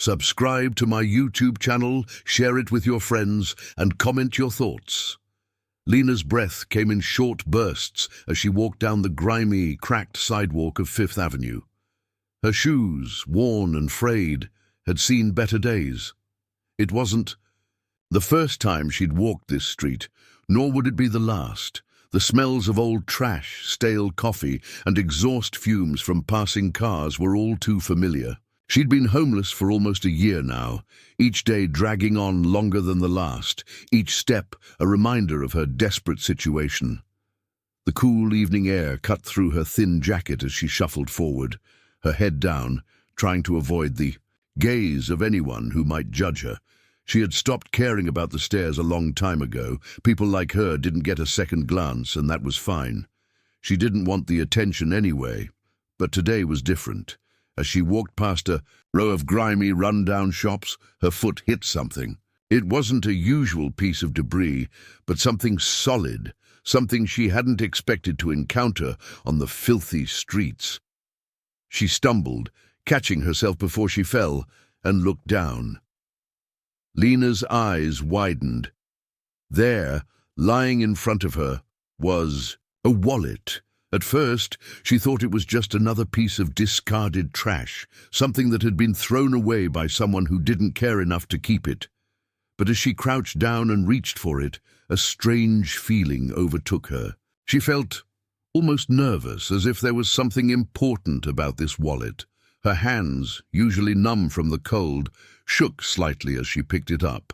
Subscribe to my YouTube channel, share it with your friends, and comment your thoughts. Lena's breath came in short bursts as she walked down the grimy, cracked sidewalk of Fifth Avenue. Her shoes, worn and frayed, had seen better days. It wasn't the first time she'd walked this street, nor would it be the last. The smells of old trash, stale coffee, and exhaust fumes from passing cars were all too familiar. She'd been homeless for almost a year now, each day dragging on longer than the last, each step a reminder of her desperate situation. The cool evening air cut through her thin jacket as she shuffled forward, her head down, trying to avoid the gaze of anyone who might judge her. She had stopped caring about the stairs a long time ago. People like her didn't get a second glance, and that was fine. She didn't want the attention anyway, but today was different. As she walked past a row of grimy, run-down shops, her foot hit something. It wasn't a usual piece of debris, but something solid, something she hadn't expected to encounter on the filthy streets. She stumbled, catching herself before she fell, and looked down. Lena's eyes widened. There, lying in front of her, was a wallet. At first, she thought it was just another piece of discarded trash, something that had been thrown away by someone who didn't care enough to keep it. But as she crouched down and reached for it, a strange feeling overtook her. She felt almost nervous, as if there was something important about this wallet. Her hands, usually numb from the cold, shook slightly as she picked it up.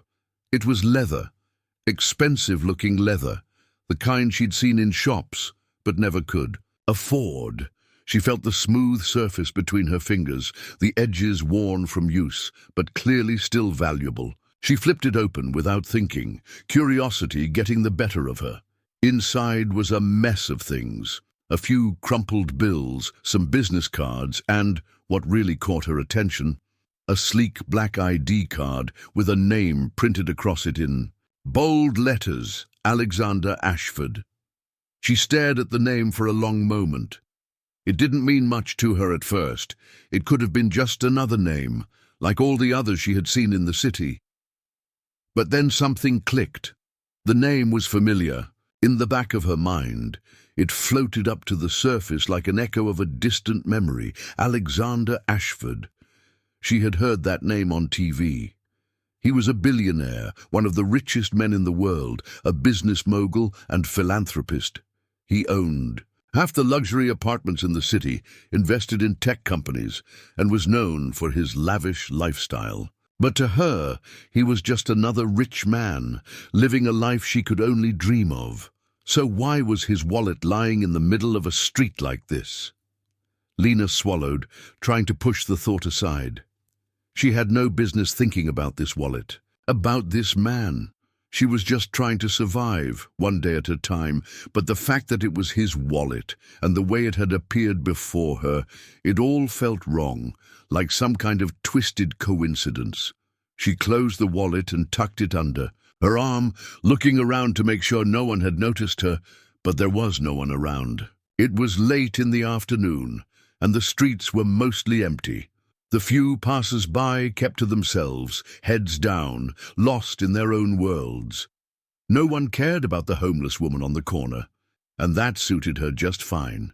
It was leather, expensive-looking leather, the kind she'd seen in shops, but never could afford. She felt the smooth surface between her fingers, the edges worn from use, but clearly still valuable. She flipped it open without thinking, curiosity getting the better of her. Inside was a mess of things. A few crumpled bills, some business cards, and, what really caught her attention, a sleek black ID card with a name printed across it in bold letters, Alexander Ashford. She stared at the name for a long moment. It didn't mean much to her at first. It could have been just another name, like all the others she had seen in the city. But then something clicked. The name was familiar. In the back of her mind, it floated up to the surface like an echo of a distant memory. Alexander Ashford. She had heard that name on TV. He was a billionaire, one of the richest men in the world, a business mogul and philanthropist. He owned half the luxury apartments in the city, invested in tech companies, and was known for his lavish lifestyle. But to her, he was just another rich man, living a life she could only dream of. So why was his wallet lying in the middle of a street like this? Lena swallowed, trying to push the thought aside. She had no business thinking about this wallet, about this man. She was just trying to survive, one day at a time, but the fact that it was his wallet, and the way it had appeared before her, it all felt wrong, like some kind of twisted coincidence. She closed the wallet and tucked it under, her arm looking around to make sure no one had noticed her, but there was no one around. It was late in the afternoon, and the streets were mostly empty. The few passers-by kept to themselves, heads down, lost in their own worlds. No one cared about the homeless woman on the corner, and that suited her just fine.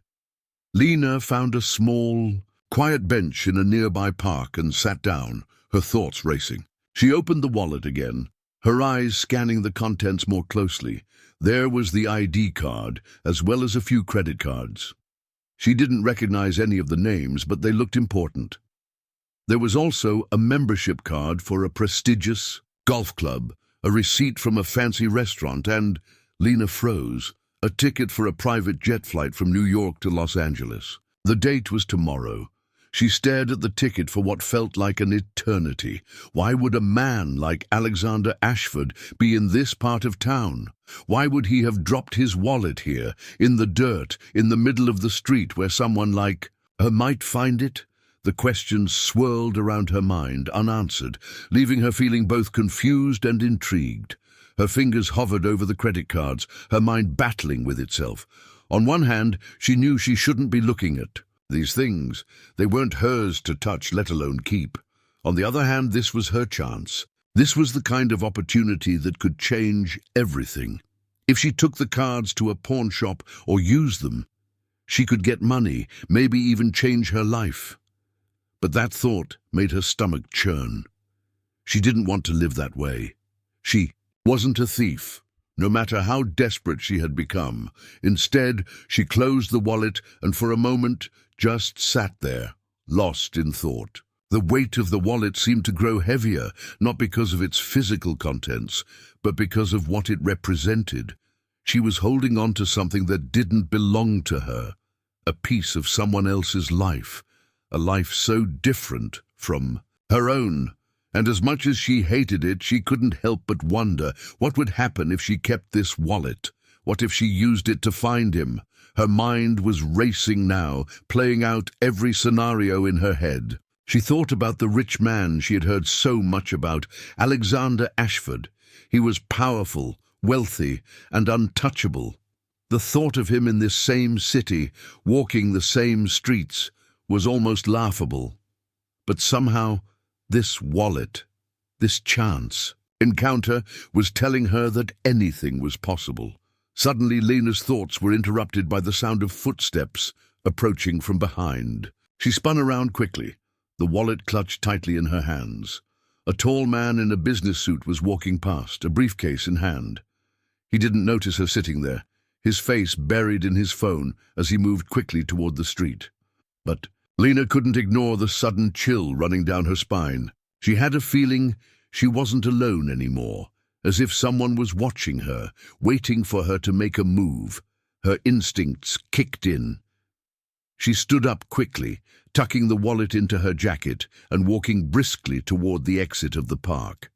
Lena found a small, quiet bench in a nearby park and sat down, her thoughts racing. She opened the wallet again, her eyes scanning the contents more closely. There was the ID card, as well as a few credit cards. She didn't recognize any of the names, but they looked important. There was also a membership card for a prestigious golf club, a receipt from a fancy restaurant, and, Lena froze, a ticket for a private jet flight from New York to Los Angeles. The date was tomorrow. She stared at the ticket for what felt like an eternity. Why would a man like Alexander Ashford be in this part of town? Why would he have dropped his wallet here, in the dirt, in the middle of the street where someone like her might find it? The questions swirled around her mind, unanswered, leaving her feeling both confused and intrigued. Her fingers hovered over the credit cards, her mind battling with itself. On one hand, she knew she shouldn't be looking at these things. They weren't hers to touch, let alone keep. On the other hand, this was her chance. This was the kind of opportunity that could change everything. If she took the cards to a pawn shop or used them, she could get money, maybe even change her life. But that thought made her stomach churn. She didn't want to live that way. She wasn't a thief, no matter how desperate she had become. Instead, she closed the wallet and for a moment just sat there, lost in thought. The weight of the wallet seemed to grow heavier, not because of its physical contents, but because of what it represented. She was holding on to something that didn't belong to her, a piece of someone else's life, a life so different from her own. And as much as she hated it, she couldn't help but wonder what would happen if she kept this wallet. What if she used it to find him? Her mind was racing now, playing out every scenario in her head. She thought about the rich man she had heard so much about, Alexander Ashford. He was powerful, wealthy, and untouchable. The thought of him in this same city, walking the same streets, was almost laughable. But somehow, this wallet, this chance encounter was telling her that anything was possible. Suddenly, Lena's thoughts were interrupted by the sound of footsteps approaching from behind. She spun around quickly, the wallet clutched tightly in her hands. A tall man in a business suit was walking past, a briefcase in hand. He didn't notice her sitting there, his face buried in his phone as he moved quickly toward the street. But Lena couldn't ignore the sudden chill running down her spine. She had a feeling she wasn't alone anymore, as if someone was watching her, waiting for her to make a move. Her instincts kicked in. She stood up quickly, tucking the wallet into her jacket and walking briskly toward the exit of the park.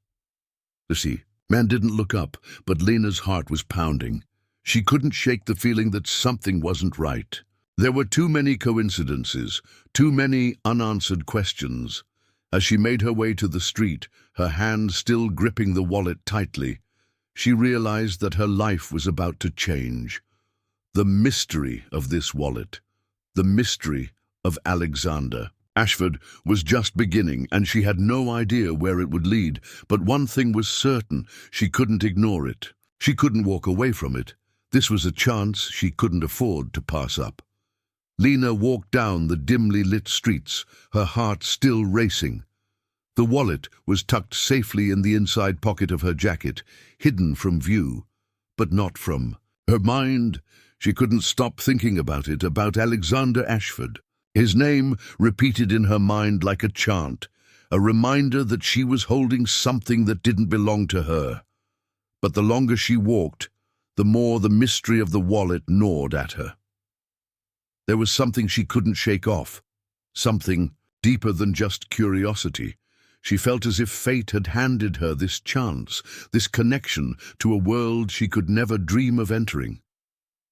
The man didn't look up, but Lena's heart was pounding. She couldn't shake the feeling that something wasn't right. There were too many coincidences, too many unanswered questions. As she made her way to the street, her hand still gripping the wallet tightly, she realized that her life was about to change. The mystery of this wallet, the mystery of Alexander Ashford was just beginning, and she had no idea where it would lead. But one thing was certain, she couldn't ignore it. She couldn't walk away from it. This was a chance she couldn't afford to pass up. Lena walked down the dimly lit streets, her heart still racing. The wallet was tucked safely in the inside pocket of her jacket, hidden from view, but not from her mind. She couldn't stop thinking about it, about Alexander Ashford. His name repeated in her mind like a chant, a reminder that she was holding something that didn't belong to her. But the longer she walked, the more the mystery of the wallet gnawed at her. There was something she couldn't shake off, something deeper than just curiosity. She felt as if fate had handed her this chance, this connection to a world she could never dream of entering.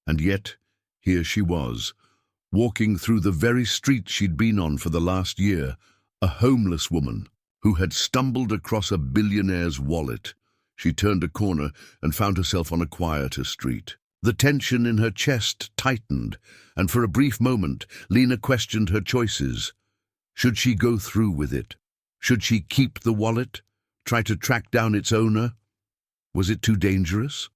And yet, here she was, walking through the very street she'd been on for the last year, a homeless woman who had stumbled across a billionaire's wallet. She turned a corner and found herself on a quieter street. The tension in her chest tightened, and for a brief moment, Lena questioned her choices. Should she go through with it? Should she keep the wallet? Try to track down its owner? Was it too dangerous?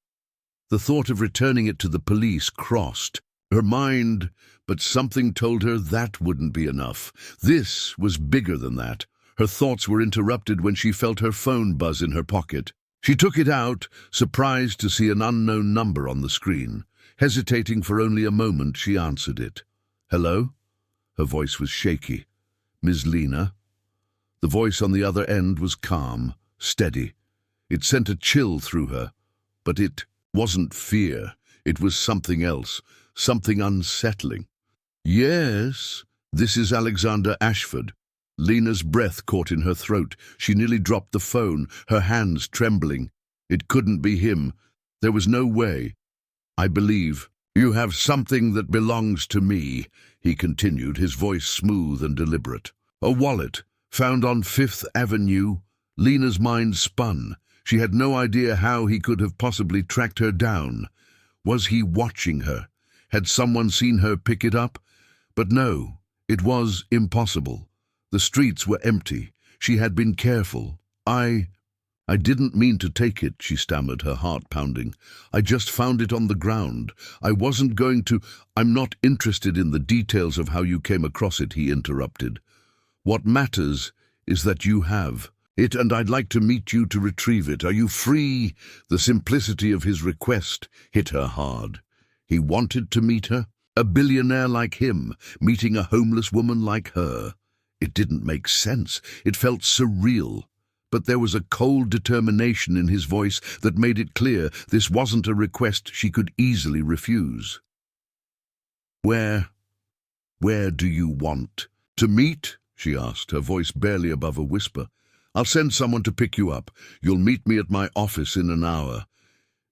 The thought of returning it to the police crossed her mind, but something told her that wouldn't be enough. This was bigger than that. Her thoughts were interrupted when she felt her phone buzz in her pocket. She took it out, surprised to see an unknown number on the screen. Hesitating for only a moment, she answered it. "Hello?" Her voice was shaky. "Ms. Lena?" The voice on the other end was calm, steady. It sent a chill through her, but it wasn't fear. It was something else, something unsettling. "Yes, this is Alexander Ashford." Lena's breath caught in her throat. She nearly dropped the phone, her hands trembling. It couldn't be him. There was no way. "I believe you have something that belongs to me," he continued, his voice smooth and deliberate. "A wallet found on Fifth Avenue." Lena's mind spun. She had no idea how he could have possibly tracked her down. Was he watching her? Had someone seen her pick it up? But no, it was impossible. The streets were empty. She had been careful. I didn't mean to take it, she stammered, her heart pounding. I just found it on the ground. I wasn't going to— I'm not interested in the details of how you came across it, he interrupted. What matters is that you have it, and I'd like to meet you to retrieve it. Are you free? The simplicity of his request hit her hard. He wanted to meet her? A billionaire like him, meeting a homeless woman like her. It didn't make sense. It felt surreal. But there was a cold determination in his voice that made it clear this wasn't a request she could easily refuse. Where do you want to meet? She asked, her voice barely above a whisper. I'll send someone to pick you up. You'll meet me at my office in an hour.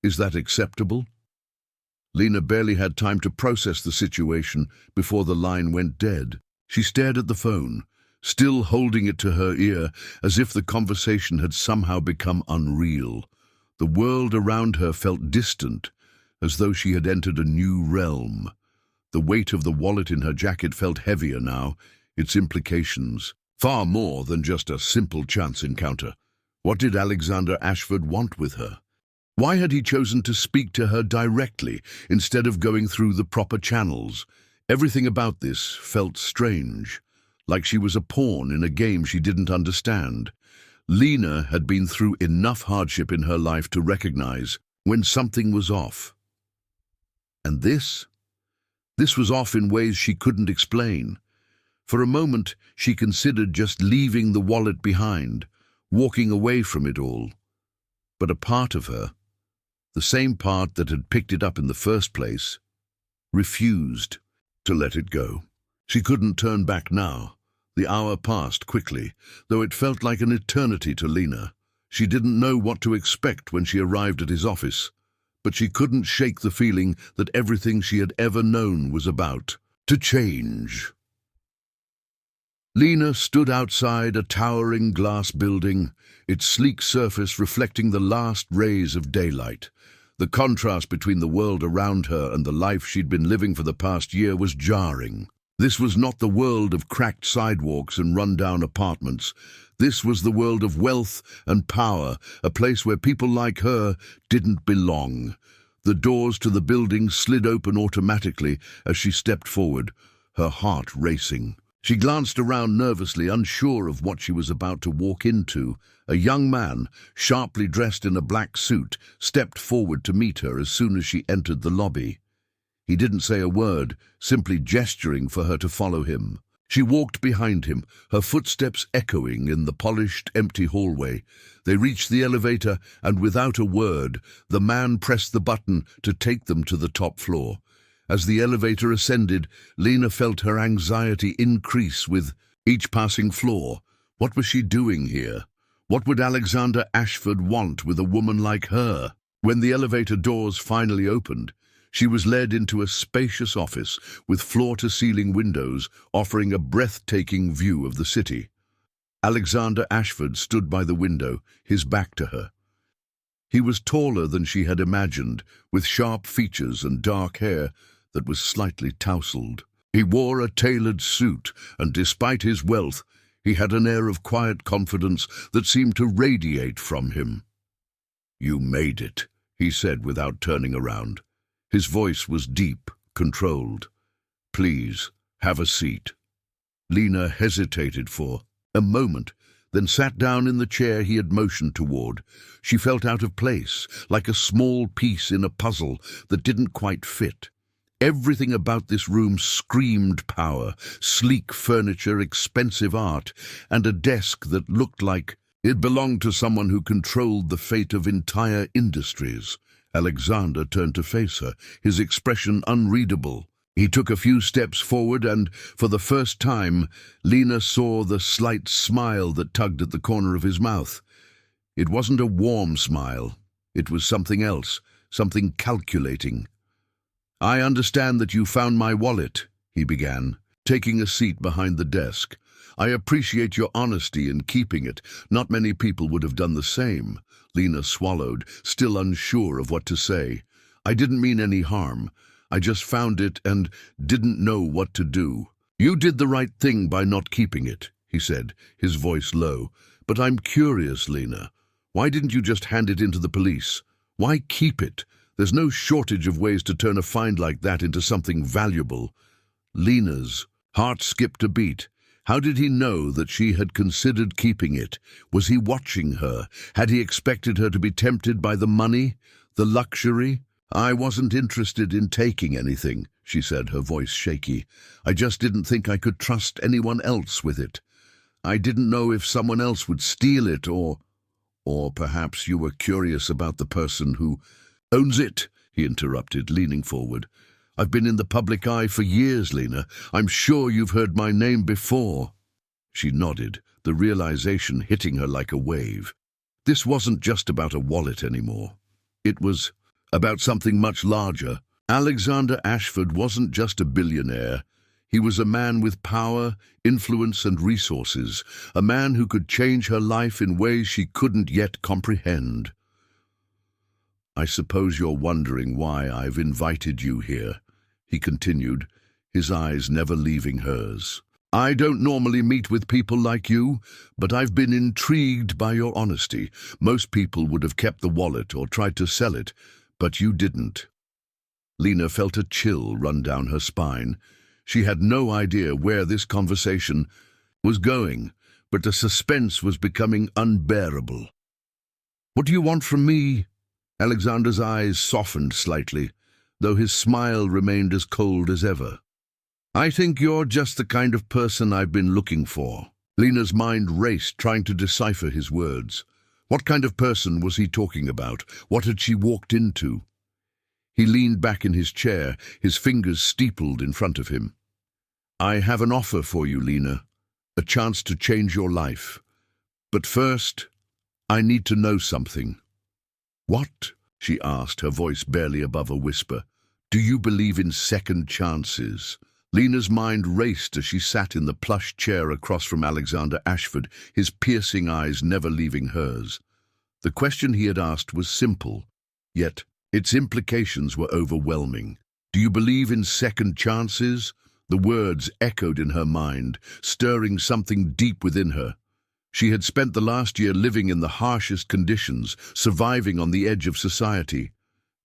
Is that acceptable? Lena barely had time to process the situation before the line went dead. She stared at the phone, still holding it to her ear, as if the conversation had somehow become unreal. The world around her felt distant, as though she had entered a new realm. The weight of the wallet in her jacket felt heavier now, its implications far more than just a simple chance encounter. What did Alexander Ashford want with her? Why had he chosen to speak to her directly instead of going through the proper channels? Everything about this felt strange, like she was a pawn in a game she didn't understand. Lena had been through enough hardship in her life to recognize when something was off. And this was off in ways she couldn't explain. For a moment, she considered just leaving the wallet behind, walking away from it all. But a part of her, the same part that had picked it up in the first place, refused to let it go. She couldn't turn back now. The hour passed quickly, though it felt like an eternity to Lena. She didn't know what to expect when she arrived at his office, but she couldn't shake the feeling that everything she had ever known was about to change. Lena stood outside a towering glass building, its sleek surface reflecting the last rays of daylight. The contrast between the world around her and the life she'd been living for the past year was jarring. This was not the world of cracked sidewalks and run-down apartments. This was the world of wealth and power, a place where people like her didn't belong. The doors to the building slid open automatically as she stepped forward, her heart racing. She glanced around nervously, unsure of what she was about to walk into. A young man, sharply dressed in a black suit, stepped forward to meet her as soon as she entered the lobby. He didn't say a word, simply gesturing for her to follow him. She walked behind him, her footsteps echoing in the polished, empty hallway. They reached the elevator, and without a word, the man pressed the button to take them to the top floor. As the elevator ascended, Lena felt her anxiety increase with each passing floor. What was she doing here? What would Alexander Ashford want with a woman like her? When the elevator doors finally opened, she was led into a spacious office with floor-to-ceiling windows offering a breathtaking view of the city. Alexander Ashford stood by the window, his back to her. He was taller than she had imagined, with sharp features and dark hair that was slightly tousled. He wore a tailored suit, and despite his wealth, he had an air of quiet confidence that seemed to radiate from him. "You made it," he said without turning around. His voice was deep, controlled. "Please, have a seat." Lena hesitated for a moment, then sat down in the chair he had motioned toward. She felt out of place, like a small piece in a puzzle that didn't quite fit. Everything about this room screamed power: sleek furniture, expensive art, and a desk that looked like it belonged to someone who controlled the fate of entire industries. Alexander turned to face her, his expression unreadable. He took a few steps forward, and for the first time, Lena saw the slight smile that tugged at the corner of his mouth. It wasn't a warm smile. It was something else, something calculating. "I understand that you found my wallet," he began, taking a seat behind the desk. "I appreciate your honesty in keeping it. Not many people would have done the same." Lena swallowed, still unsure of what to say. "I didn't mean any harm. I just found it and didn't know what to do." "You did the right thing by not keeping it," he said, his voice low. "But I'm curious, Lena. Why didn't you just hand it in to the police? Why keep it? There's no shortage of ways to turn a find like that into something valuable." Lena's heart skipped a beat. How did he know that she had considered keeping it? Was he watching her? Had he expected her to be tempted by the money, the luxury? "I wasn't interested in taking anything," she said, her voice shaky. "I just didn't think I could trust anyone else with it. I didn't know if someone else would steal it, or perhaps you were curious about the person who owns it," he interrupted, leaning forward. "I've been in the public eye for years, Lena. I'm sure you've heard my name before." She nodded, the realization hitting her like a wave. This wasn't just about a wallet anymore. It was about something much larger. Alexander Ashford wasn't just a billionaire. He was a man with power, influence, and resources, a man who could change her life in ways she couldn't yet comprehend. "I suppose you're wondering why I've invited you here," he continued, his eyes never leaving hers. "I don't normally meet with people like you, but I've been intrigued by your honesty. Most people would have kept the wallet or tried to sell it, but you didn't." Lena felt a chill run down her spine. She had no idea where this conversation was going, but the suspense was becoming unbearable. "What do you want from me?" Alexander's eyes softened slightly, though his smile remained as cold as ever. "I think you're just the kind of person I've been looking for." Lena's mind raced, trying to decipher his words. What kind of person was he talking about? What had she walked into? He leaned back in his chair, his fingers steepled in front of him. "I have an offer for you, Lena. A chance to change your life. But first, I need to know something." "What?" she asked, her voice barely above a whisper. "Do you believe in second chances?" Lena's mind raced as she sat in the plush chair across from Alexander Ashford, his piercing eyes never leaving hers. The question he had asked was simple, yet its implications were overwhelming. "Do you believe in second chances?" The words echoed in her mind, stirring something deep within her. She had spent the last year living in the harshest conditions, surviving on the edge of society.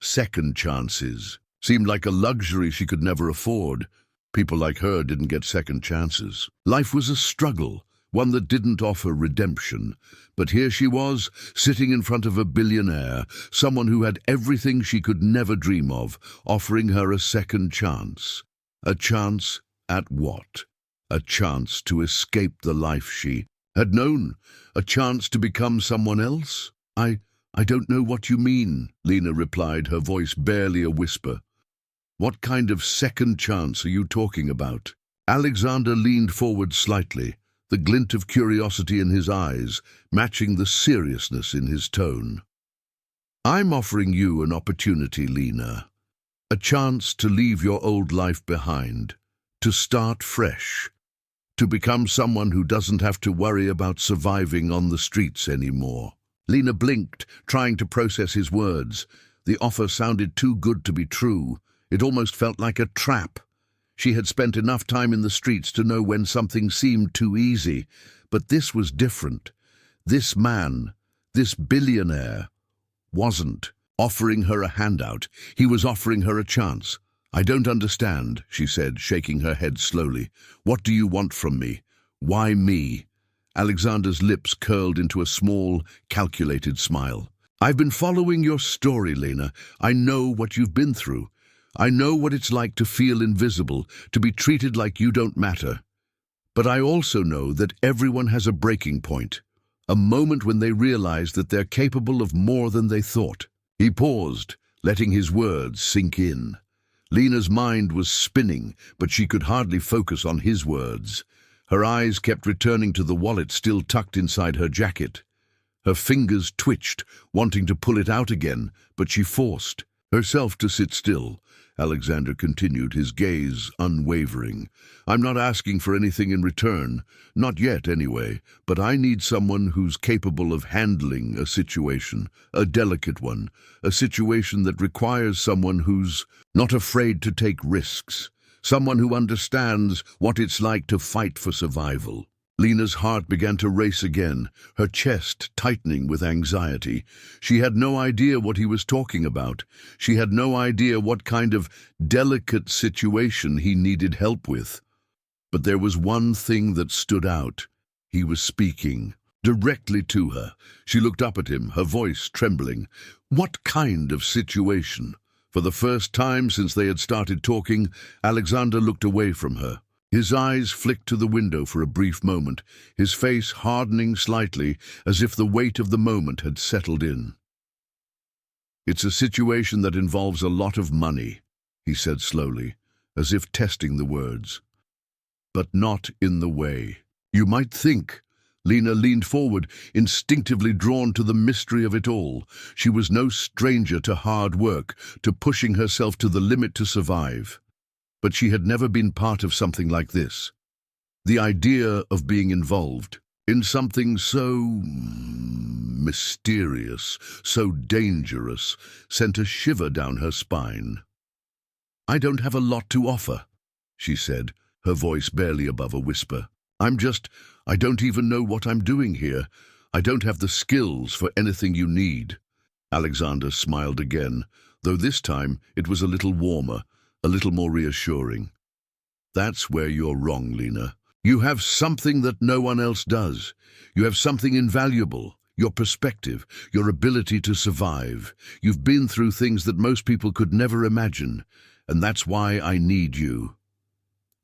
Second chances seemed like a luxury she could never afford. People like her didn't get second chances. Life was a struggle, one that didn't offer redemption. But here she was, sitting in front of a billionaire, someone who had everything she could never dream of, offering her a second chance. A chance at what? A chance to escape the life she had known? A chance to become someone else? I don't know what you mean," Lena replied, her voice barely a whisper. "What kind of second chance are you talking about?" Alexander leaned forward slightly, the glint of curiosity in his eyes, matching the seriousness in his tone. "I'm offering you an opportunity, Lena. A chance to leave your old life behind, to start fresh, to become someone who doesn't have to worry about surviving on the streets anymore." Lena blinked, trying to process his words. The offer sounded too good to be true. It almost felt like a trap. She had spent enough time in the streets to know when something seemed too easy, but this was different. This man, this billionaire, wasn't offering her a handout. He was offering her a chance. "I don't understand," she said, shaking her head slowly. "What do you want from me? Why me?" Alexander's lips curled into a small, calculated smile. "I've been following your story, Lena. I know what you've been through. I know what it's like to feel invisible, to be treated like you don't matter. But I also know that everyone has a breaking point, a moment when they realize that they're capable of more than they thought." He paused, letting his words sink in. Lena's mind was spinning, but she could hardly focus on his words. Her eyes kept returning to the wallet still tucked inside her jacket. Her fingers twitched, wanting to pull it out again, but she forced herself to sit still. Alexander continued, his gaze unwavering. "I'm not asking for anything in return, not yet anyway, but I need someone who's capable of handling a situation, a delicate one, a situation that requires someone who's not afraid to take risks, someone who understands what it's like to fight for survival." Lena's heart began to race again, her chest tightening with anxiety. She had no idea what he was talking about. She had no idea what kind of delicate situation he needed help with. But there was one thing that stood out. He was speaking directly to her. She looked up at him, her voice trembling. What kind of situation? For the first time since they had started talking, Alexander looked away from her. His eyes flicked to the window for a brief moment, his face hardening slightly as if the weight of the moment had settled in. "It's a situation that involves a lot of money," he said slowly, as if testing the words. "But not in the way you might think." Lena leaned forward, instinctively drawn to the mystery of it all. She was no stranger to hard work, to pushing herself to the limit to survive. But she had never been part of something like this. The idea of being involved in something so mysterious, so dangerous, sent a shiver down her spine. "I don't have a lot to offer," she said, her voice barely above a whisper. I don't even know what I'm doing here. I don't have the skills for anything you need." Alexander smiled again, though this time it was a little warmer, a little more reassuring. "That's where you're wrong, Lena. You have something that no one else does. You have something invaluable, your perspective, your ability to survive. You've been through things that most people could never imagine, and that's why I need you."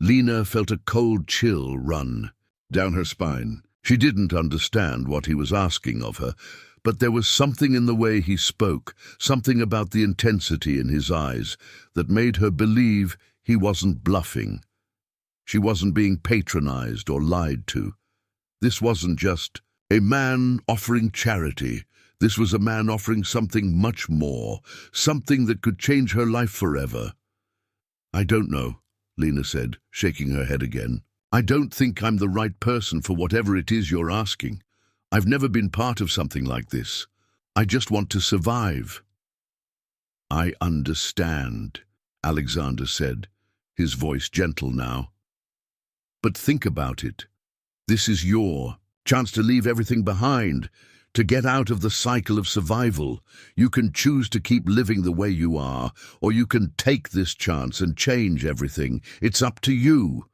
Lena felt a cold chill run down her spine. She didn't understand what he was asking of her, but there was something in the way he spoke, something about the intensity in his eyes, that made her believe he wasn't bluffing. She wasn't being patronized or lied to. This wasn't just a man offering charity. This was a man offering something much more, something that could change her life forever. "I don't know," Lena said, shaking her head again. "I don't think I'm the right person for whatever it is you're asking. I've never been part of something like this. I just want to survive." "I understand," Alexander said, his voice gentle now. "But think about it. This is your chance to leave everything behind, to get out of the cycle of survival. You can choose to keep living the way you are, or you can take this chance and change everything. It's up to you."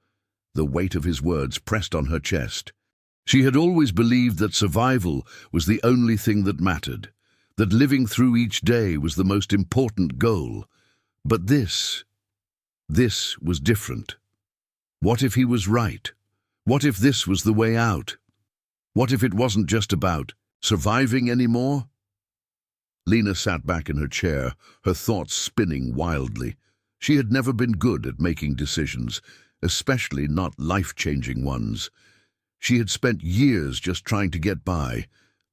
The weight of his words pressed on her chest. She had always believed that survival was the only thing that mattered, that living through each day was the most important goal. But this was different. What if he was right? What if this was the way out? What if it wasn't just about surviving anymore? Lena sat back in her chair, her thoughts spinning wildly. She had never been good at making decisions, especially not life-changing ones. She had spent years just trying to get by,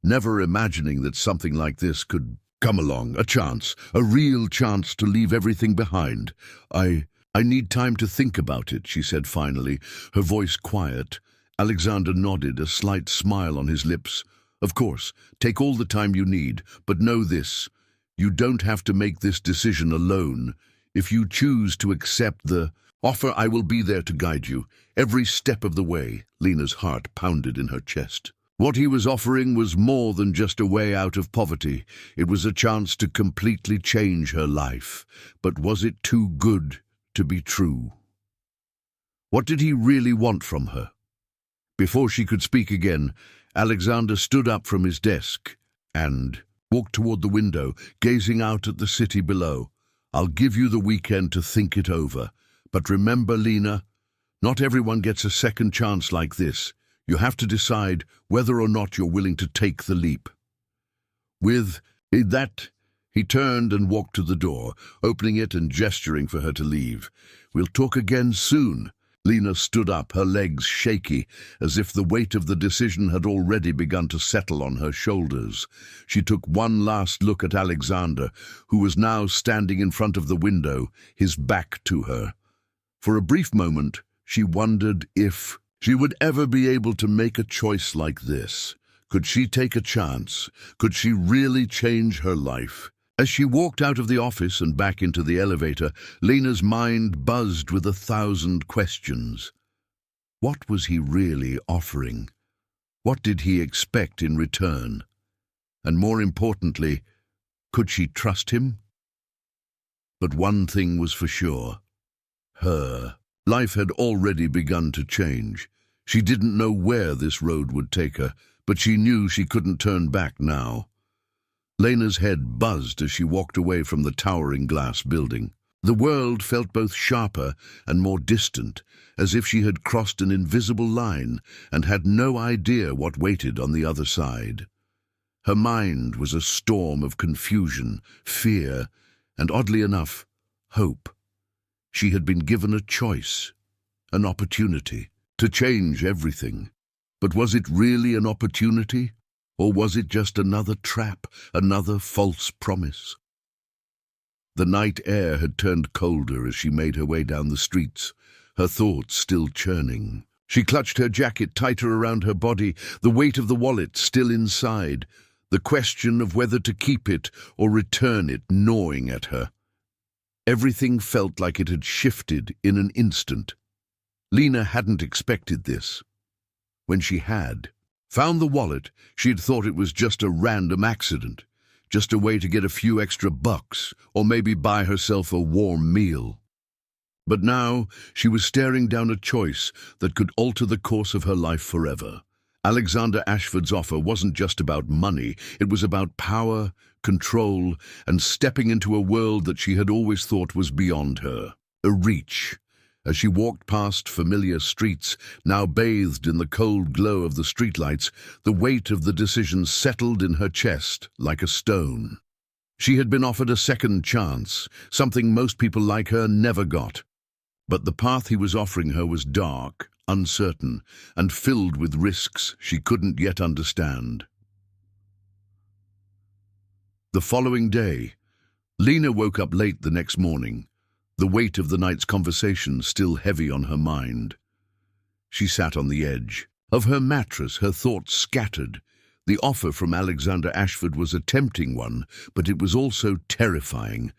never imagining that something like this could come along, a chance, a real chance to leave everything behind. I need time to think about it," she said finally, her voice quiet. Alexander nodded, a slight smile on his lips. "Of course, take all the time you need, but know this. You don't have to make this decision alone. If you choose to accept the offer, I will be there to guide you, every step of the way." Lena's heart pounded in her chest. What he was offering was more than just a way out of poverty. It was a chance to completely change her life. But was it too good to be true? What did he really want from her? Before she could speak again, Alexander stood up from his desk and walked toward the window, gazing out at the city below. "I'll give you the weekend to think it over. But remember, Lena, not everyone gets a second chance like this. You have to decide whether or not you're willing to take the leap." With that, he turned and walked to the door, opening it and gesturing for her to leave. "We'll talk again soon." Lena stood up, her legs shaky, as if the weight of the decision had already begun to settle on her shoulders. She took one last look at Alexander, who was now standing in front of the window, his back to her. For a brief moment, she wondered if she would ever be able to make a choice like this. Could she take a chance? Could she really change her life? As she walked out of the office and back into the elevator, Lena's mind buzzed with 1,000 questions. What was he really offering? What did he expect in return? And more importantly, could she trust him? But one thing was for sure. Her life had already begun to change. She didn't know where this road would take her, but she knew she couldn't turn back now. Lena's head buzzed as she walked away from the towering glass building. The world felt both sharper and more distant, as if she had crossed an invisible line and had no idea what waited on the other side. Her mind was a storm of confusion, fear, and oddly enough, hope. She had been given a choice, an opportunity, to change everything. But was it really an opportunity? Or was it just another trap, another false promise? The night air had turned colder as she made her way down the streets, her thoughts still churning. She clutched her jacket tighter around her body, the weight of the wallet still inside, the question of whether to keep it or return it gnawing at her. Everything felt like it had shifted in an instant. Lena hadn't expected this. When she had found the wallet, she had thought it was just a random accident, just a way to get a few extra bucks, or maybe buy herself a warm meal. But now she was staring down a choice that could alter the course of her life forever. Alexander Ashford's offer wasn't just about money, it was about power, control, and stepping into a world that she had always thought was beyond her, a reach. As she walked past familiar streets, now bathed in the cold glow of the streetlights, the weight of the decision settled in her chest like a stone. She had been offered a second chance, something most people like her never got. But the path he was offering her was dark, uncertain, and filled with risks she couldn't yet understand. The following day, Lena woke up late the next morning, the weight of the night's conversation still heavy on her mind. She sat on the edge of her mattress, her thoughts scattered. The offer from Alexander Ashford was a tempting one, but it was also terrifying.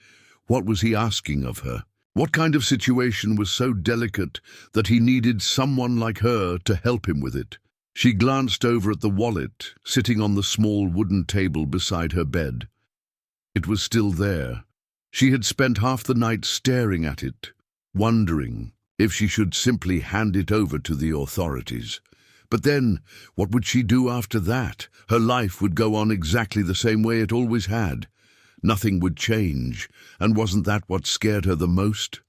What was he asking of her? What kind of situation was so delicate that he needed someone like her to help him with it? She glanced over at the wallet, sitting on the small wooden table beside her bed. It was still there. She had spent half the night staring at it, wondering if she should simply hand it over to the authorities. But then, what would she do after that? Her life would go on exactly the same way it always had. Nothing would change, and wasn't that what scared her the most?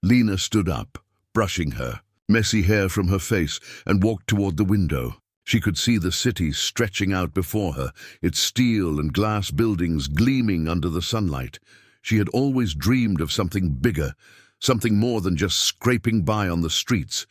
Lena stood up, brushing her messy hair from her face, and walked toward the window. She could see the city stretching out before her, its steel and glass buildings gleaming under the sunlight. She had always dreamed of something bigger, something more than just scraping by on the streets.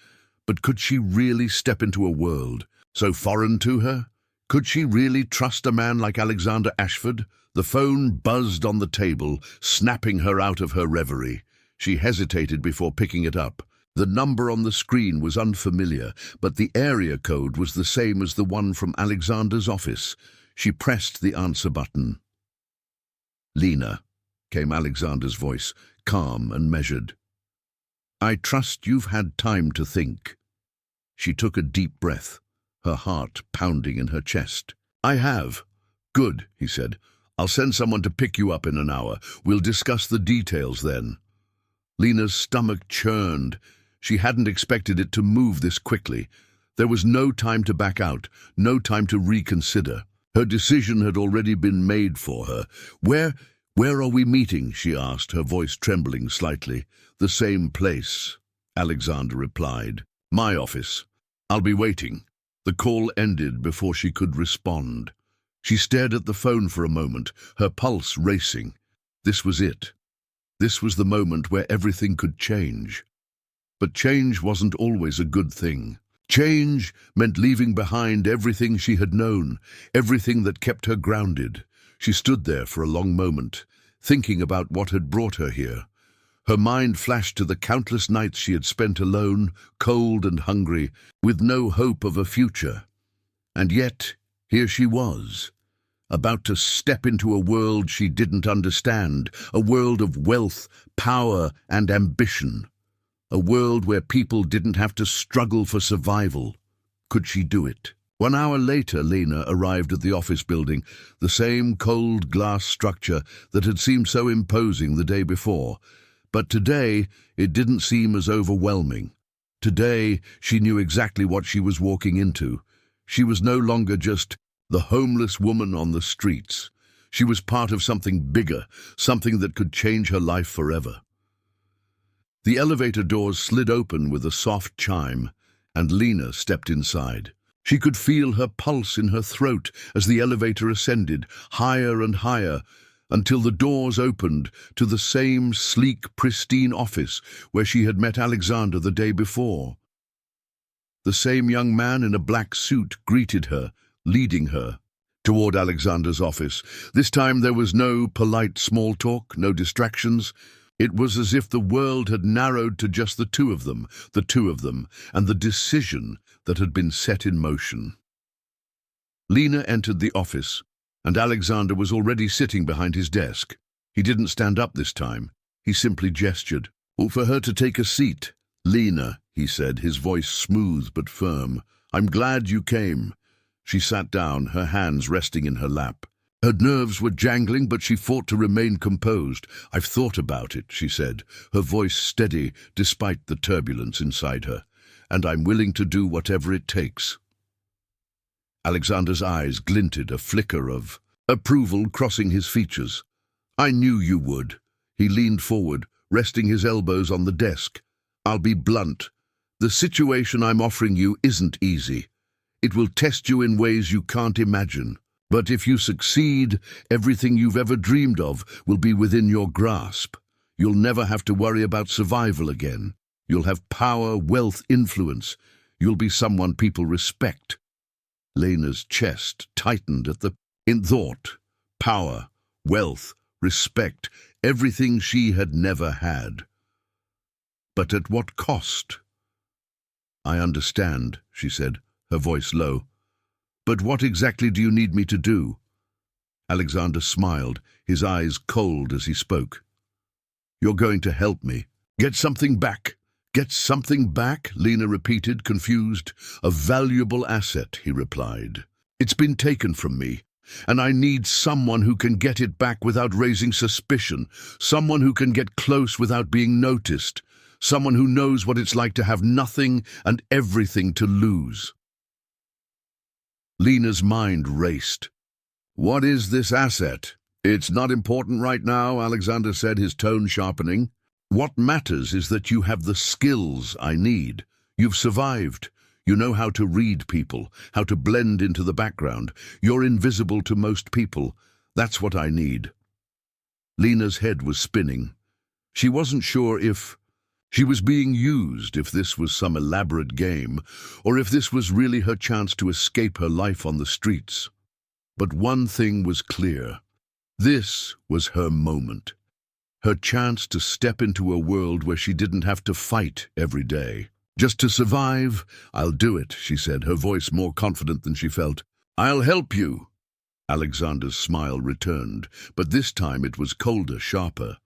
But could she really step into a world so foreign to her? Could she really trust a man like Alexander Ashford? The phone buzzed on the table, snapping her out of her reverie. She hesitated before picking it up. The number on the screen was unfamiliar, but the area code was the same as the one from Alexander's office. She pressed the answer button. "Lena," came Alexander's voice, calm and measured. "I trust you've had time to think." She took a deep breath, her heart pounding in her chest. "I have." "Good," he said. "I'll send someone to pick you up in an hour. We'll discuss the details then." Lena's stomach churned. She hadn't expected it to move this quickly. There was no time to back out, no time to reconsider. Her decision had already been made for her. Where are we meeting?" she asked, her voice trembling slightly. "The same place," Alexander replied. "My office. I'll be waiting." The call ended before she could respond. She stared at the phone for a moment, her pulse racing. This was it. This was the moment where everything could change. But change wasn't always a good thing. Change meant leaving behind everything she had known, everything that kept her grounded. She stood there for a long moment, thinking about what had brought her here. Her mind flashed to the countless nights she had spent alone, cold and hungry, with no hope of a future. And yet, here she was, about to step into a world she didn't understand, a world of wealth, power, and ambition. A world where people didn't have to struggle for survival. Could she do it? 1 hour later, Lena arrived at the office building, the same cold glass structure that had seemed so imposing the day before. But today, it didn't seem as overwhelming. Today, she knew exactly what she was walking into. She was no longer just the homeless woman on the streets. She was part of something bigger, something that could change her life forever. The elevator doors slid open with a soft chime, and Lena stepped inside. She could feel her pulse in her throat as the elevator ascended, higher and higher, until the doors opened to the same sleek, pristine office where she had met Alexander the day before. The same young man in a black suit greeted her, leading her toward Alexander's office. This time there was no polite small talk, no distractions. It was as if the world had narrowed to just the two of them, and the decision that had been set in motion. Lena entered the office, and Alexander was already sitting behind his desk. He didn't stand up this time. He simply gestured for her to take a seat. "Lena," he said, his voice smooth but firm, "I'm glad you came." She sat down, her hands resting in her lap. Her nerves were jangling, but she fought to remain composed. "I've thought about it," she said, her voice steady despite the turbulence inside her, "and I'm willing to do whatever it takes." Alexander's eyes glinted, a flicker of approval crossing his features. "I knew you would." He leaned forward, resting his elbows on the desk. "I'll be blunt. The situation I'm offering you isn't easy. It will test you in ways you can't imagine. But if you succeed, everything you've ever dreamed of will be within your grasp. You'll never have to worry about survival again. You'll have power, wealth, influence. You'll be someone people respect." Lena's chest tightened at the thought. Power, wealth, respect, everything she had never had. But at what cost? "I understand," she said, her voice low. "But what exactly do you need me to do?" Alexander smiled, his eyes cold as he spoke. "You're going to help me. Get something back." "Get something back?" Lena repeated, confused. "A valuable asset," he replied. "It's been taken from me, and I need someone who can get it back without raising suspicion, someone who can get close without being noticed, someone who knows what it's like to have nothing and everything to lose." Lena's mind raced. "What is this asset?" "It's not important right now," Alexander said, his tone sharpening. "What matters is that you have the skills I need. You've survived. You know how to read people, how to blend into the background. You're invisible to most people. That's what I need." Lena's head was spinning. She wasn't sure if she was being used, if this was some elaborate game, or if this was really her chance to escape her life on the streets. But one thing was clear. This was her moment. Her chance to step into a world where she didn't have to fight every day. "Just to survive, I'll do it," she said, her voice more confident than she felt. "I'll help you." Alexander's smile returned, but this time it was colder, sharper.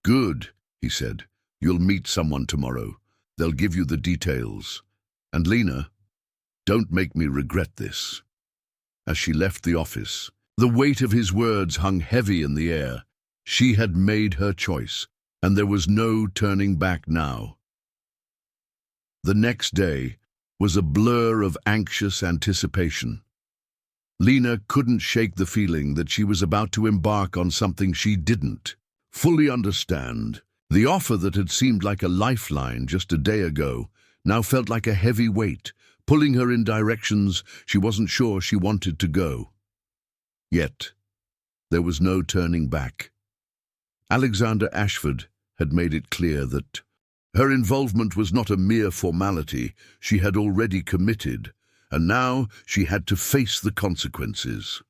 "Good," he said. "You'll meet someone tomorrow. They'll give you the details. And Lena, don't make me regret this." As she left the office, the weight of his words hung heavy in the air. She had made her choice, and there was no turning back now. The next day was a blur of anxious anticipation. Lena couldn't shake the feeling that she was about to embark on something she didn't fully understand. The offer that had seemed like a lifeline just a day ago now felt like a heavy weight, pulling her in directions she wasn't sure she wanted to go. Yet, there was no turning back. Alexander Ashford had made it clear that her involvement was not a mere formality. She had already committed, and now she had to face the consequences.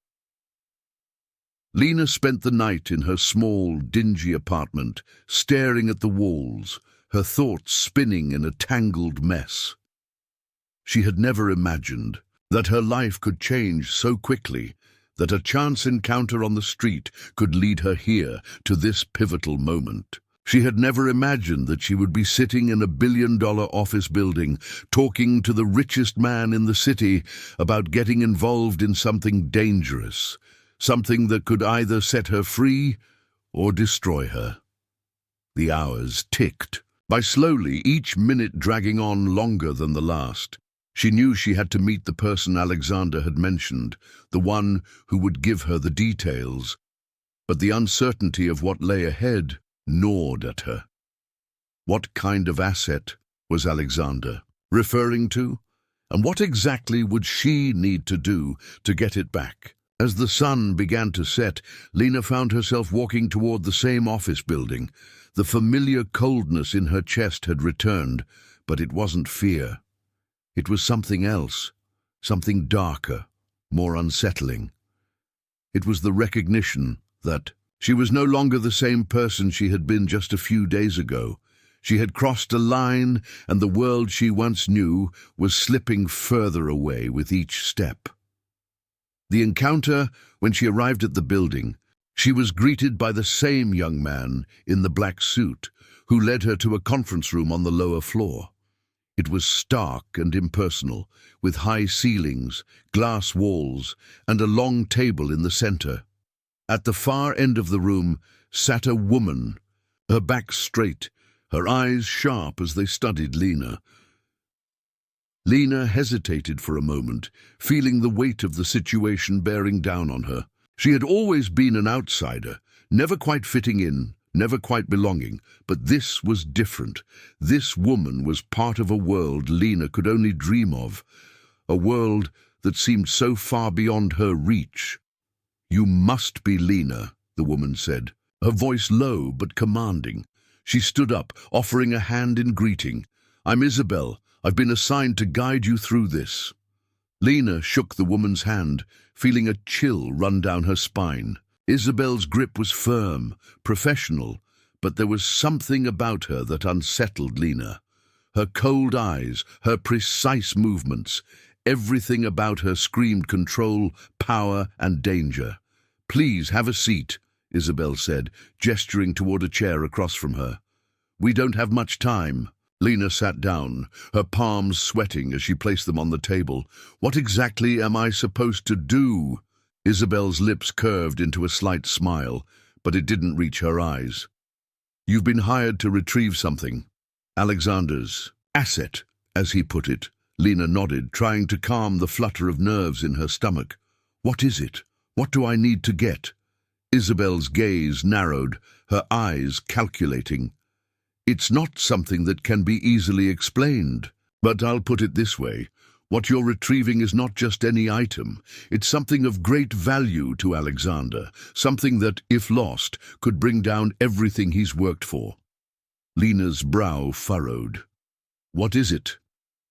Lena spent the night in her small, dingy apartment, staring at the walls, her thoughts spinning in a tangled mess. She had never imagined that her life could change so quickly, that a chance encounter on the street could lead her here to this pivotal moment. She had never imagined that she would be sitting in a billion-dollar office building, talking to the richest man in the city about getting involved in something dangerous, something that could either set her free or destroy her. The hours ticked by slowly, each minute dragging on longer than the last. She knew she had to meet the person Alexander had mentioned, the one who would give her the details. But the uncertainty of what lay ahead gnawed at her. What kind of asset was Alexander referring to? And what exactly would she need to do to get it back? As the sun began to set, Lena found herself walking toward the same office building. The familiar coldness in her chest had returned, but it wasn't fear. It was something else, something darker, more unsettling. It was the recognition that she was no longer the same person she had been just a few days ago. She had crossed a line, and the world she once knew was slipping further away with each step. The encounter, when she arrived at the building, she was greeted by the same young man in the black suit, who led her to a conference room on the lower floor. It was stark and impersonal, with high ceilings, glass walls, and a long table in the center. At the far end of the room sat a woman, her back straight, her eyes sharp as they studied Lena. Lena hesitated for a moment, feeling the weight of the situation bearing down on her. She had always been an outsider, never quite fitting in, never quite belonging, but this was different. This woman was part of a world Lena could only dream of, a world that seemed so far beyond her reach. "You must be Lena," the woman said, her voice low but commanding. She stood up, offering a hand in greeting. "I'm Isabel. I've been assigned to guide you through this." Lena shook the woman's hand, feeling a chill run down her spine. Isabel's grip was firm, professional, but there was something about her that unsettled Lena. Her cold eyes, her precise movements, everything about her screamed control, power, and danger. "Please have a seat," Isabel said, gesturing toward a chair across from her. "We don't have much time." Lena sat down, her palms sweating as she placed them on the table. "What exactly am I supposed to do?" Isabel's lips curved into a slight smile, but it didn't reach her eyes. "You've been hired to retrieve something. Alexander's asset, as he put it." Lena nodded, trying to calm the flutter of nerves in her stomach. "What is it? What do I need to get?" Isabel's gaze narrowed, her eyes calculating. "It's not something that can be easily explained, but I'll put it this way. What you're retrieving is not just any item. It's something of great value to Alexander, something that, if lost, could bring down everything he's worked for." Lena's brow furrowed. "What is it?"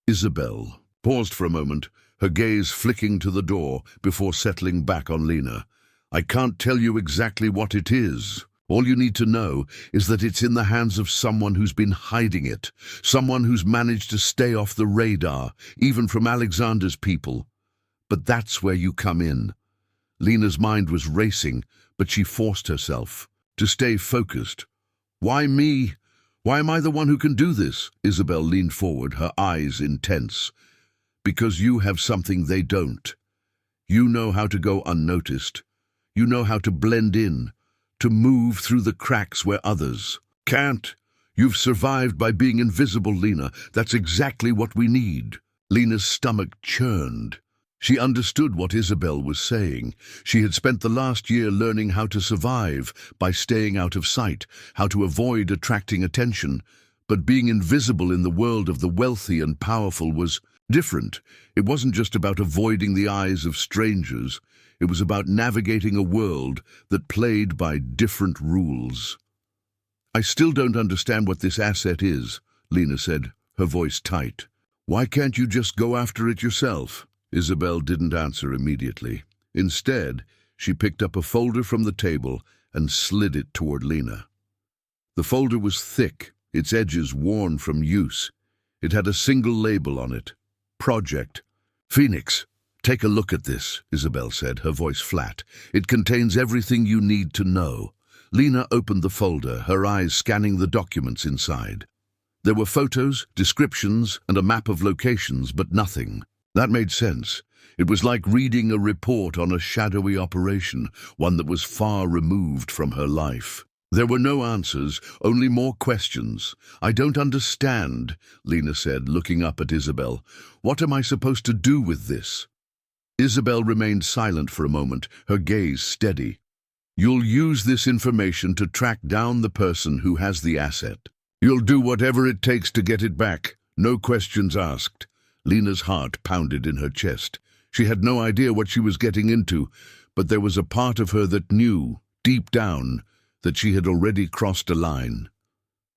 Isabel paused for a moment, her gaze flicking to the door before settling back on Lena. "I can't tell you exactly what it is. All you need to know is that it's in the hands of someone who's been hiding it, someone who's managed to stay off the radar, even from Alexander's people. But that's where you come in." Lena's mind was racing, but she forced herself to stay focused. "Why me? Why am I the one who can do this?" Isabel leaned forward, her eyes intense. "Because you have something they don't. You know how to go unnoticed. You know how to blend in, to move through the cracks where others can't. You've survived by being invisible, Lena. That's exactly what we need." Lena's stomach churned. She understood what Isabel was saying. She had spent the last year learning how to survive by staying out of sight, how to avoid attracting attention. But being invisible in the world of the wealthy and powerful was different. It wasn't just about avoiding the eyes of strangers. It was about navigating a world that played by different rules. "I still don't understand what this asset is," Lena said, her voice tight. "Why can't you just go after it yourself?" Isabel didn't answer immediately. Instead, she picked up a folder from the table and slid it toward Lena. The folder was thick, its edges worn from use. It had a single label on it: Project Phoenix. "Take a look at this," Isabel said, her voice flat. "It contains everything you need to know. Lena opened the folder, her eyes scanning the documents inside. There were photos, descriptions, and a map of locations, but nothing. That made sense. It was like reading a report on a shadowy operation, one that was far removed from her life. There were no answers, only more questions. "I don't understand," Lena said, looking up at Isabel. "What am I supposed to do with this?" Isabel remained silent for a moment, her gaze steady. "You'll use this information to track down the person who has the asset. You'll do whatever it takes to get it back, no questions asked." Lena's heart pounded in her chest. She had no idea what she was getting into, but there was a part of her that knew, deep down, that she had already crossed a line.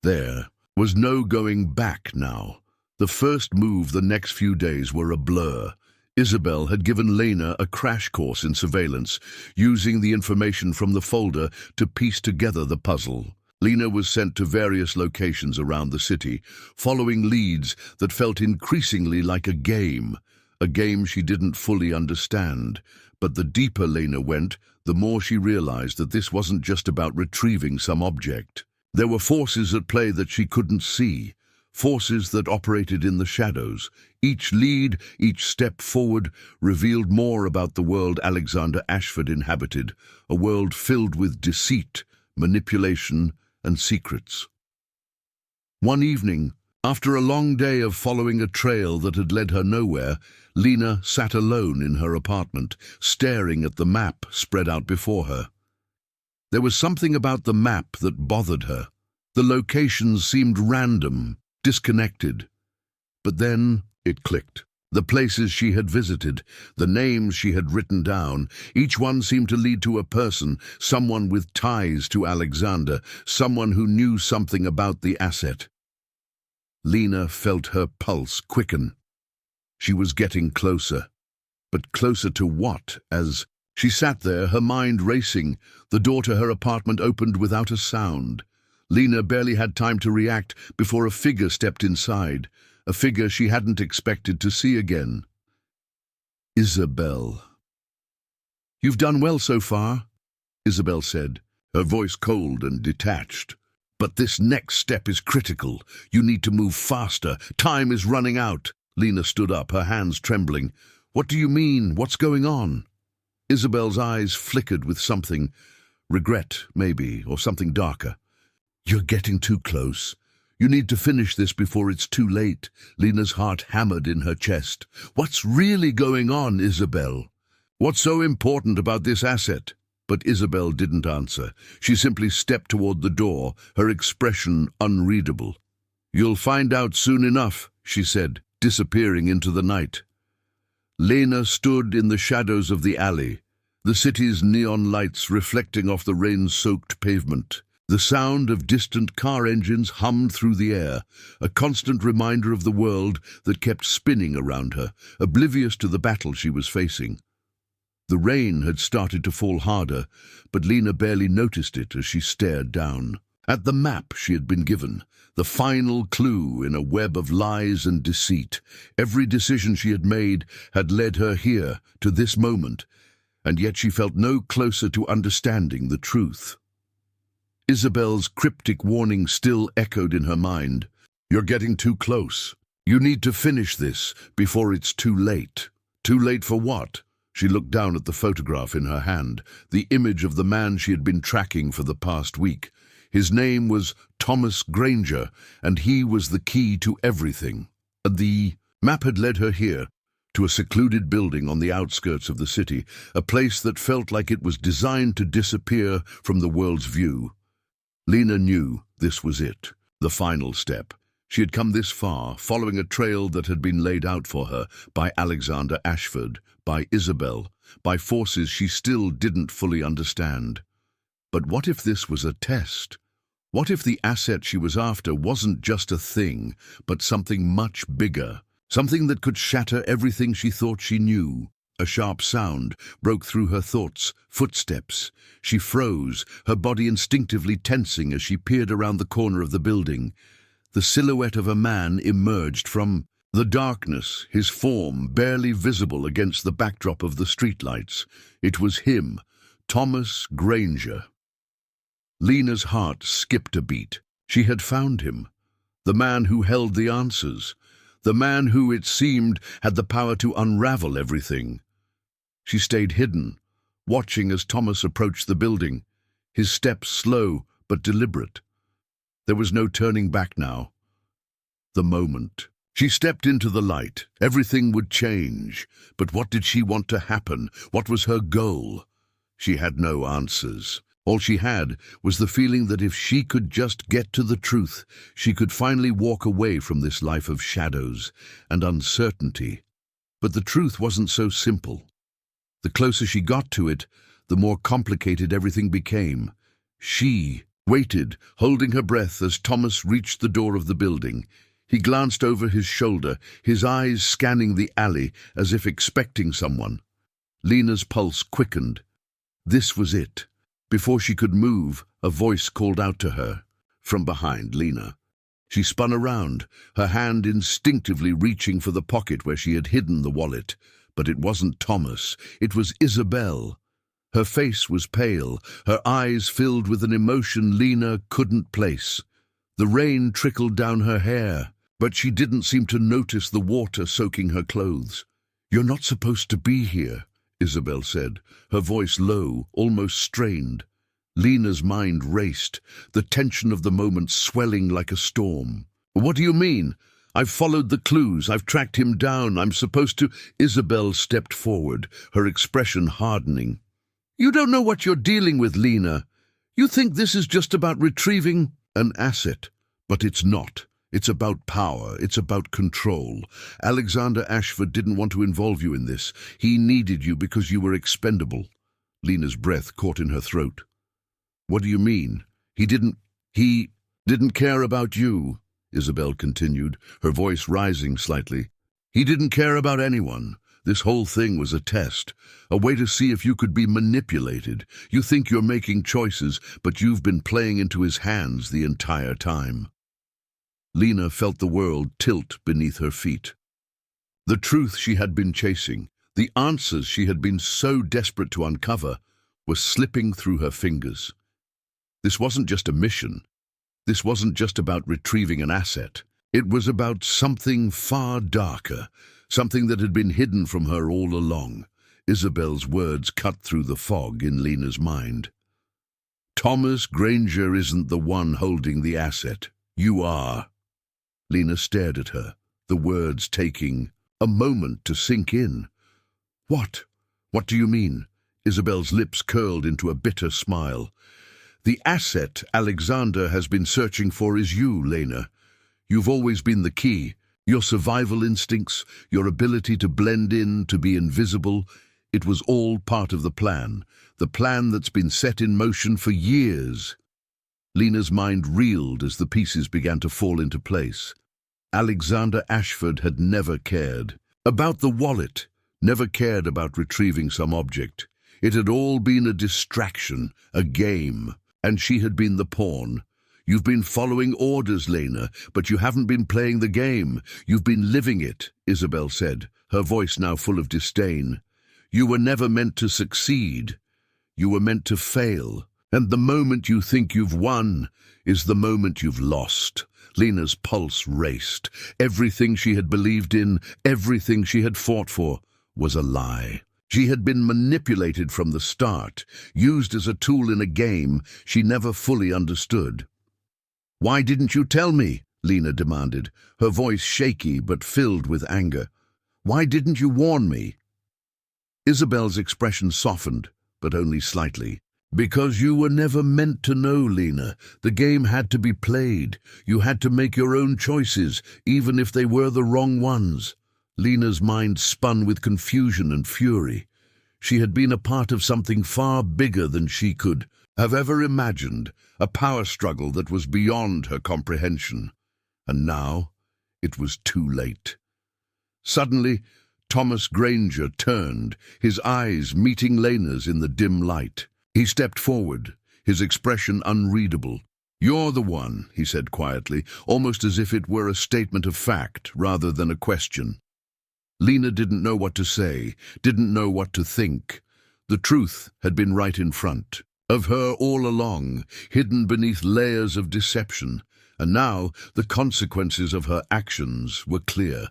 There was no going back now. The first move the next few days were a blur. Isabel had given Lena a crash course in surveillance, using the information from the folder to piece together the puzzle. Lena was sent to various locations around the city, following leads that felt increasingly like a game she didn't fully understand. But the deeper Lena went, the more she realized that this wasn't just about retrieving some object. There were forces at play that she couldn't see, forces that operated in the shadows. Each lead, each step forward, revealed more about the world Alexander Ashford inhabited, a world filled with deceit, manipulation, and secrets. One evening, after a long day of following a trail that had led her nowhere, Lena sat alone in her apartment, staring at the map spread out before her. There was something about the map that bothered her. The locations seemed random, disconnected. But then it clicked. The places she had visited, the names she had written down, each one seemed to lead to a person, someone with ties to Alexander, someone who knew something about the asset. Lena felt her pulse quicken. She was getting closer. But closer to what? As she sat there, her mind racing, the door to her apartment opened without a sound. Lena barely had time to react before a figure stepped inside, a figure she hadn't expected to see again. Isabel. "You've done well so far," Isabel said, her voice cold and detached. "But this next step is critical. You need to move faster. Time is running out." Lena stood up, her hands trembling. "What do you mean? What's going on?" Isabel's eyes flickered with something, regret, maybe, or something darker. "You're getting too close. You need to finish this before it's too late." Lena's heart hammered in her chest. "What's really going on, Isabel? What's so important about this asset?" But Isabel didn't answer. She simply stepped toward the door, her expression unreadable. "You'll find out soon enough," she said, disappearing into the night. Lena stood in the shadows of the alley, the city's neon lights reflecting off the rain-soaked pavement. The sound of distant car engines hummed through the air, a constant reminder of the world that kept spinning around her, oblivious to the battle she was facing. The rain had started to fall harder, but Lena barely noticed it as she stared down. At the map she had been given, the final clue in a web of lies and deceit. Every decision she had made had led her here, to this moment, and yet she felt no closer to understanding the truth. Isabel's cryptic warning still echoed in her mind. "You're getting too close. You need to finish this before it's too late." Too late for what? She looked down at the photograph in her hand, the image of the man she had been tracking for the past week. His name was Thomas Granger, and he was the key to everything. The map had led her here, to a secluded building on the outskirts of the city, a place that felt like it was designed to disappear from the world's view. Lena knew this was it, the final step. She had come this far, following a trail that had been laid out for her by Alexander Ashford, by Isabel, by forces she still didn't fully understand. But what if this was a test? What if the asset she was after wasn't just a thing, but something much bigger? Something that could shatter everything she thought she knew. A sharp sound broke through her thoughts, footsteps. She froze, her body instinctively tensing as she peered around the corner of the building. The silhouette of a man emerged from the darkness, his form barely visible against the backdrop of the streetlights. It was him, Thomas Granger. Lena's heart skipped a beat. She had found him. The man who held the answers. The man who, it seemed, had the power to unravel everything. She stayed hidden, watching as Thomas approached the building, his steps slow but deliberate. There was no turning back now. The moment. She stepped into the light. Everything would change. But what did she want to happen? What was her goal? She had no answers. All she had was the feeling that if she could just get to the truth, she could finally walk away from this life of shadows and uncertainty. But the truth wasn't so simple. The closer she got to it, the more complicated everything became. She waited, holding her breath as Thomas reached the door of the building. He glanced over his shoulder, his eyes scanning the alley as if expecting someone. Lena's pulse quickened. This was it. Before she could move, a voice called out to her from behind Lena. She spun around, her hand instinctively reaching for the pocket where she had hidden the wallet. But it wasn't Thomas, it was Isabel. Her face was pale, her eyes filled with an emotion Lena couldn't place. The rain trickled down her hair, but she didn't seem to notice the water soaking her clothes. "You're not supposed to be here," Isabel said, her voice low, almost strained. Lena's mind raced, the tension of the moment swelling like a storm. "What do you mean? I've followed the clues, I've tracked him down, I'm supposed to—" Isabel stepped forward, her expression hardening. "You don't know what you're dealing with, Lena. You think this is just about retrieving an asset, but it's not. It's about power, it's about control. Alexander Ashford didn't want to involve you in this. He needed you because you were expendable." Lena's breath caught in her throat. "What do you mean? He didn't care about you," Isabel continued, her voice rising slightly. "He didn't care about anyone. This whole thing was a test, a way to see if you could be manipulated. You think you're making choices, but you've been playing into his hands the entire time." Lena felt the world tilt beneath her feet. The truth she had been chasing, the answers she had been so desperate to uncover, were slipping through her fingers. This wasn't just a mission. This wasn't just about retrieving an asset. It was about something far darker, something that had been hidden from her all along. Isabel's words cut through the fog in Lena's mind. "Thomas Granger isn't the one holding the asset. You are." Lena stared at her, the words taking a moment to sink in. "What? What do you mean?" Isabel's lips curled into a bitter smile. "The asset Alexander has been searching for is you, Lena. You've always been the key. Your survival instincts, your ability to blend in, to be invisible, it was all part of the plan that's been set in motion for years." Lena's mind reeled as the pieces began to fall into place. Alexander Ashford had never cared about the wallet, never cared about retrieving some object. It had all been a distraction, a game, and she had been the pawn. "You've been following orders, Lena, but you haven't been playing the game. You've been living it," Isabel said, her voice now full of disdain. "You were never meant to succeed. You were meant to fail. And the moment you think you've won is the moment you've lost." Lena's pulse raced. Everything she had believed in, everything she had fought for, was a lie. She had been manipulated from the start, used as a tool in a game she never fully understood. "Why didn't you tell me?" Lena demanded, her voice shaky but filled with anger. "Why didn't you warn me?" Isabel's expression softened, but only slightly. "Because you were never meant to know, Lena. The game had to be played. You had to make your own choices, even if they were the wrong ones." Lena's mind spun with confusion and fury. She had been a part of something far bigger than she could have ever imagined, a power struggle that was beyond her comprehension. And now it was too late. Suddenly, Thomas Granger turned, his eyes meeting Lena's in the dim light. He stepped forward, his expression unreadable. "You're the one," he said quietly, almost as if it were a statement of fact rather than a question. Lena didn't know what to say, didn't know what to think. The truth had been right in front. Of her all along, hidden beneath layers of deception, and now the consequences of her actions were clear.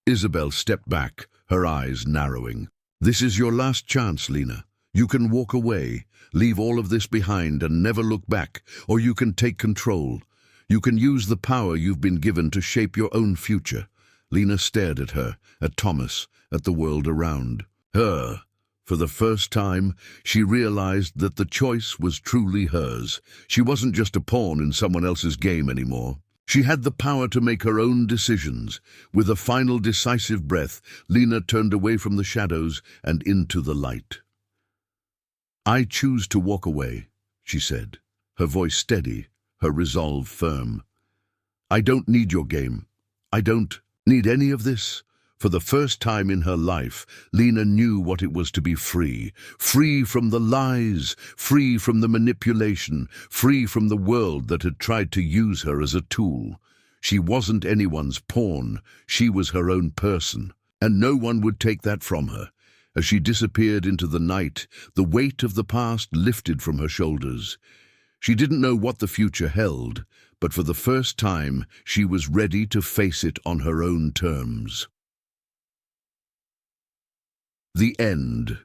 Isabel stepped back, her eyes narrowing. "This is your last chance, Lena. You can walk away, leave all of this behind and never look back, or you can take control. You can use the power you've been given to shape your own future." Lena stared at her, at Thomas, at the world around her. For the first time, she realized that the choice was truly hers. She wasn't just a pawn in someone else's game anymore. She had the power to make her own decisions. With a final decisive breath, Lena turned away from the shadows and into the light. "I choose to walk away," she said, her voice steady, her resolve firm. "I don't need your game. I don't need any of this." For the first time in her life, Lena knew what it was to be free. Free from the lies, free from the manipulation, free from the world that had tried to use her as a tool. She wasn't anyone's pawn, she was her own person, and no one would take that from her. As she disappeared into the night, the weight of the past lifted from her shoulders. She didn't know what the future held, but for the first time, she was ready to face it on her own terms. The end.